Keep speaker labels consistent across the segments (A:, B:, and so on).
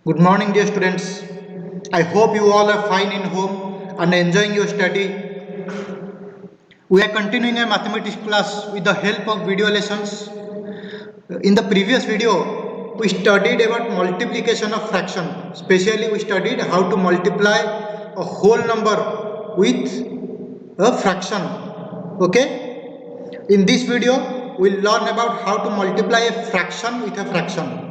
A: Good morning, dear students. I hope you all are fine in home and enjoying your study. We are continuing a mathematics class with the help of video lessons. In the previous video, we studied about multiplication of fraction. Especially, we studied how to multiply a whole number with a fraction. Okay? In this video, we'll learn about how to multiply a fraction with a fraction.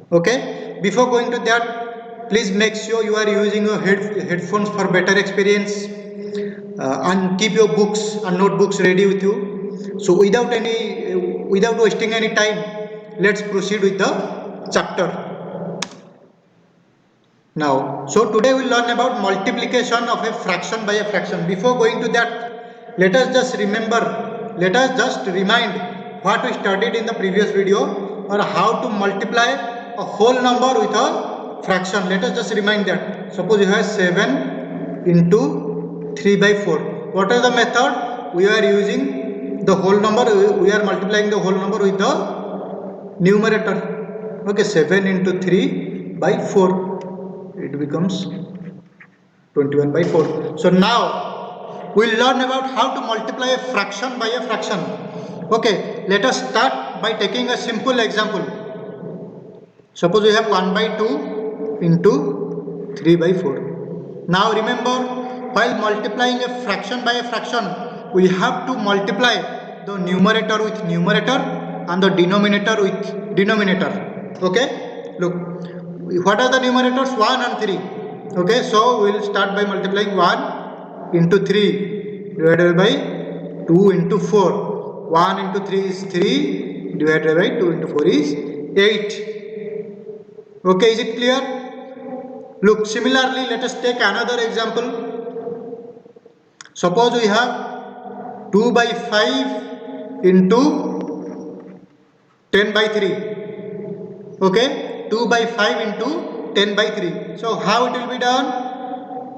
A: Okay, before going to that, please make sure you are using your headphones for better experience, and keep your books and notebooks ready with you. So without wasting any time, let's proceed with the chapter now. So today we'll learn about multiplication of a fraction by a fraction. Before going to that, let us just remind what we studied in the previous video, or how to multiply a whole number with a fraction. Let us just remind that. Suppose you have 7 into 3 by 4. What is the method? We are using the whole number, we are multiplying the whole number with the numerator. Okay, 7 into 3 by 4. It becomes 21 by 4. So now we'll learn about how to multiply a fraction by a fraction. Okay, let us start by taking a simple example. Suppose we have 1 by 2 into 3 by 4. Now remember, while multiplying a fraction by a fraction, we have to multiply the numerator with numerator and the denominator with denominator. Okay, look, what are the numerators? 1 and 3. Okay, so we will start by multiplying 1 into 3 divided by 2 into 4. 1 into 3 is 3 divided by 2 into 4 is 8. Okay, is it clear? Look, similarly, let us take another example. Suppose we have 2 by 5 into 10 by 3. Okay, 2 by 5 into 10 by 3. So how it will be done?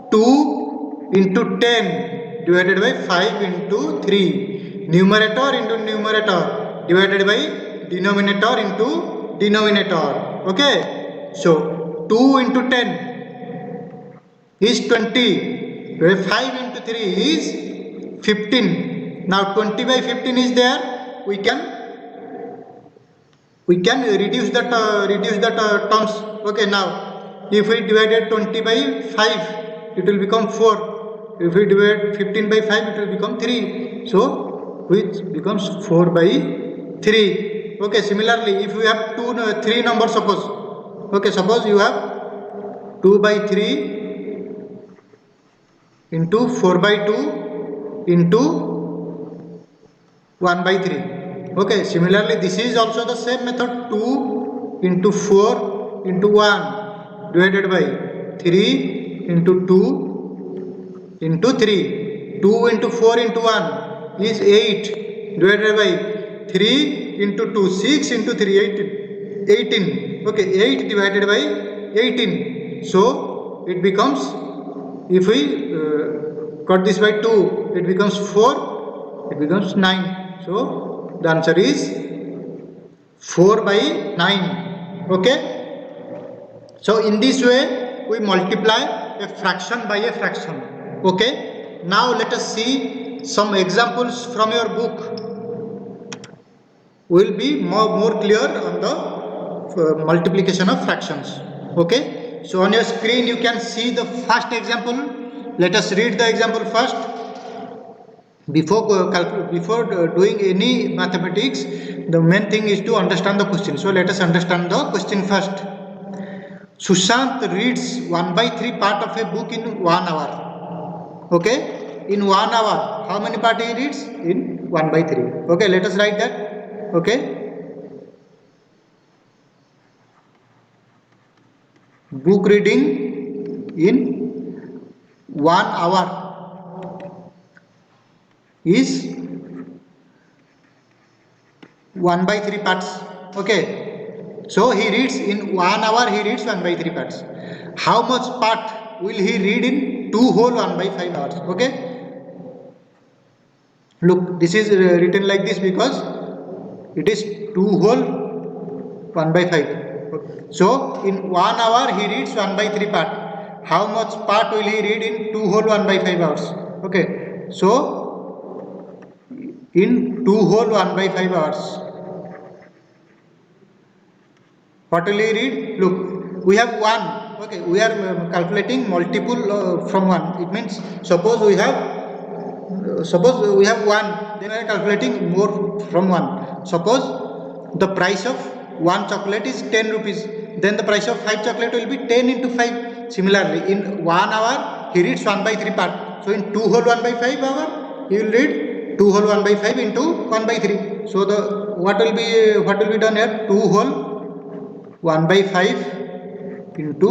A: 2 into 10 divided by 5 into 3. Numerator into numerator divided by denominator into denominator. Okay. So 2 into 10 is 20, where 5 into 3 is 15. Now 20 by 15 is there. We can reduce that terms. Okay, now if we divided 20 by 5, it will become 4. If we divide 15 by 5, it will become 3. So which becomes 4 by 3. Okay, similarly, if we have 3 numbers, suppose. Okay, suppose you have 2 by 3 into 4 by 2 into 1 by 3. Okay, similarly, this is also the same method. 2 into 4 into 1 divided by 3 into 2 into 3. 2 into 4 into 1 is 8 divided by 3 into 2, 6 into 3, 18. Okay, 8 divided by 18. So it becomes, if we cut this by 2, it becomes 4, it becomes 9. So the answer is 4 by 9. Okay. So in this way, we multiply a fraction by a fraction. Okay. Now let us see some examples from your book. Will be more clear on the multiplication of fractions. Okay, so on your screen you can see the first example. Let us read the example first. Before doing any mathematics, the main thing is to understand the question. So let us understand the question first. Sushant reads 1 by 3 part of a book in 1 hour. Okay, in 1 hour, how many part he reads? In 1 by 3. Okay, let us write that. Okay, book reading in 1 hour is 1 by 3 parts. Okay, so he reads in 1 hour, he reads 1 by 3 parts. How much part will he read in 2 whole 1 by 5 hours? Okay, look, this is written like this because it is 2 whole 1 by 5. Okay. So in 1 hour he reads 1 by 3 part. How much part will he read in 2 whole 1 by 5 hours? Okay, so in 2 whole 1 by 5 hours, what will he read? Look, we have 1. Okay, we are calculating multiple from 1. It means suppose we have 1, then we are calculating more from 1. Suppose the price of 1 chocolate is 10 rupees, then the price of 5 chocolate will be 10 into 5. Similarly, in 1 hour he reads 1 by 3 part. So in 2 whole 1 by 5 hour he will read 2 whole 1 by 5 into 1 by 3. So the what will be done here? 2 whole 1 by 5 into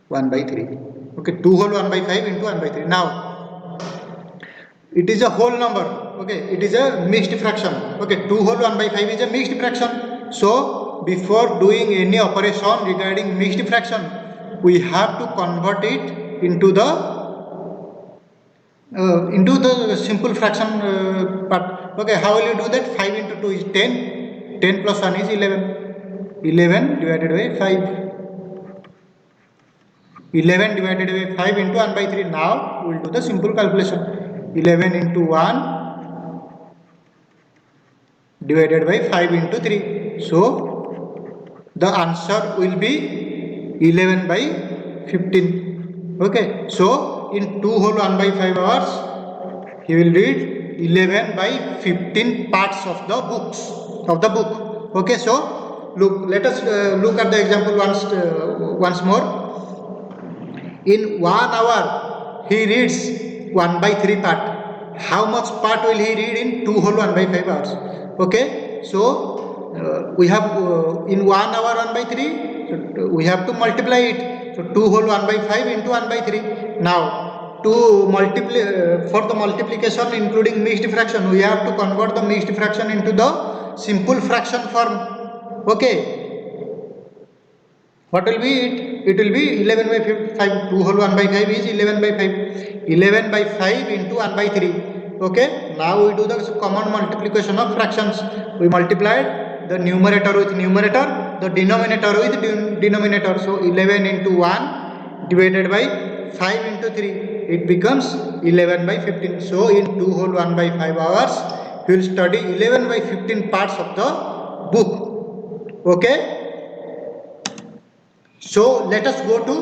A: 1 by 3. Okay, 2 whole 1 by 5 into 1 by 3. Now it is a whole number. Okay, it is a mixed fraction. Okay, 2 whole 1 by 5 is a mixed fraction. So before doing any operation regarding mixed fraction, we have to convert it into the simple fraction part. Okay, how will you do that? 5 into 2 is 10. 10 plus 1 is 11. 11 divided by 5. 11 divided by 5 into 1 by 3. Now we will do the simple calculation. 11 into 1 divided by 5 into 3. So the answer will be 11 by 15. Okay, so in 2 whole 1 by 5 hours he will read 11 by 15 parts of the book. Okay, so look, let us look at the example once more. In 1 hour he reads 1 by 3 part. How much part will he read in 2 whole 1 by 5 hours? Okay, so we have in 1 hour 1 by 3, so we have to multiply it. So 2 whole 1 by 5 into 1 by 3. Now to multiply for the multiplication including mixed fraction, we have to convert the mixed fraction into the simple fraction form. Okay, what will be it? It will be 11 by 5. 2 whole 1 by 5 is 11 by 5. 11 by 5 into 1 by 3. Okay, now we do the common multiplication of fractions. We multiplied the numerator with numerator, the denominator with denominator. So 11 into 1 divided by 5 into 3. It becomes 11 by 15. So in 2 whole 1 by 5 hours, we will study 11 by 15 parts of the book. Okay. So let us go to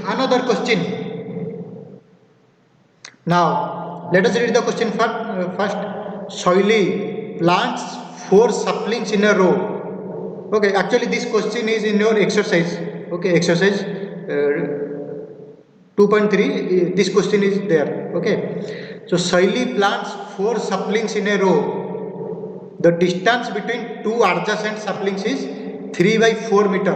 A: another question. Now let us read the question first. Soily plants 4 saplings in a row. Okay, actually this question is in your exercise. Okay, exercise 2.3. This question is there. Okay, so Soily plants 4 saplings in a row. The distance between 2 adjacent saplings is 3 by 4 meter.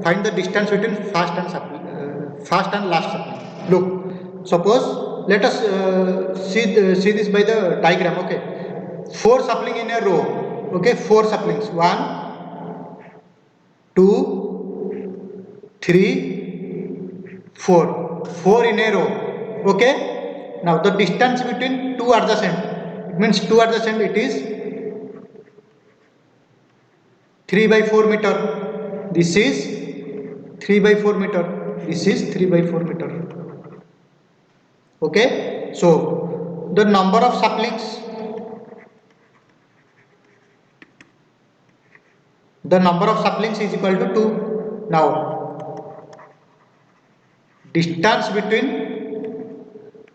A: Find the distance between first and last sapling. Look, suppose let us see this by the diagram. Okay, 4 sapling in a row. Okay, 4 saplings. 1, 2, 3, 4. 4 in a row. Okay. Now the distance between 2 adjacent. It means 2 adjacent. It is 3 by 4 meter. This is 3 by 4 meter. This is 3 by 4 meter. Okay, so the number of saplings, is equal to 2. Now distance between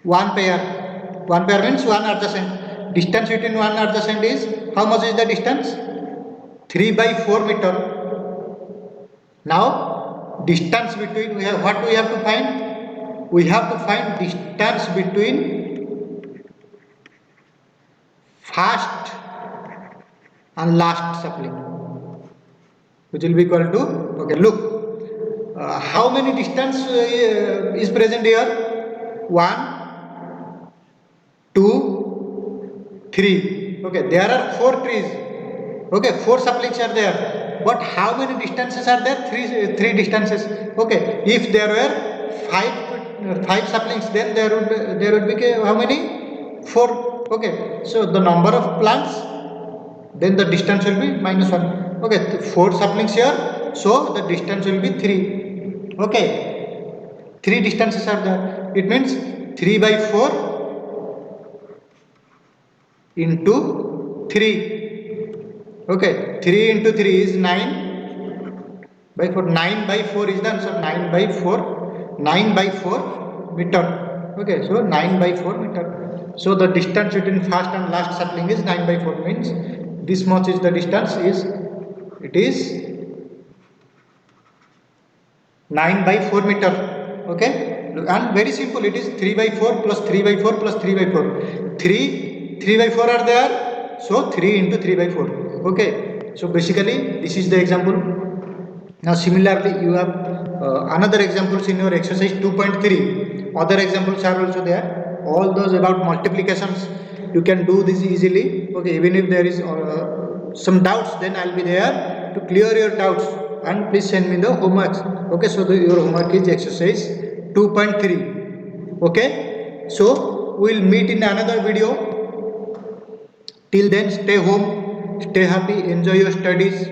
A: one pair means one adjacent. Distance between one adjacent is, how much is the distance? 3 by 4 meter. Now distance between, what we have to find? We have to find distance between first and last sapling, which will be equal to, okay, look, how many distance is present here? 1, 2, 3. Okay, there are 4 trees. Okay, 4 saplings are there. But how many distances are there? Three distances. Okay, if there were 5 saplings, then there would be how many? 4. Okay, so the number of plants, then the distance will be -1. Okay, 4 saplings here, so the distance will be 3. Okay, 3 distances are there. It means 3 by 4 into 3. Okay, 3 into 3 is 9 by 4. 9 by 4 is the answer. 9 by 4. 9 by 4 meter. Okay, so 9 by 4 meter. So the distance between first and last sapling is 9 by 4, means this much is the distance, it is 9 by 4 meter. Okay, and very simple, it is 3 by 4 plus 3 by 4 plus 3 by 4. 3 by 4 are there, so 3 into 3 by 4. Okay, so basically this is the example. Now similarly you have another examples in your exercise 2.3. Other examples are also there. All those about multiplications you can do this easily. Okay, even if there is some doubts, then I'll be there to clear your doubts, and please send me the homeworks. Okay, so your homework is exercise 2.3. Okay, so we'll meet in another video. Till then, stay home, stay happy, enjoy your studies.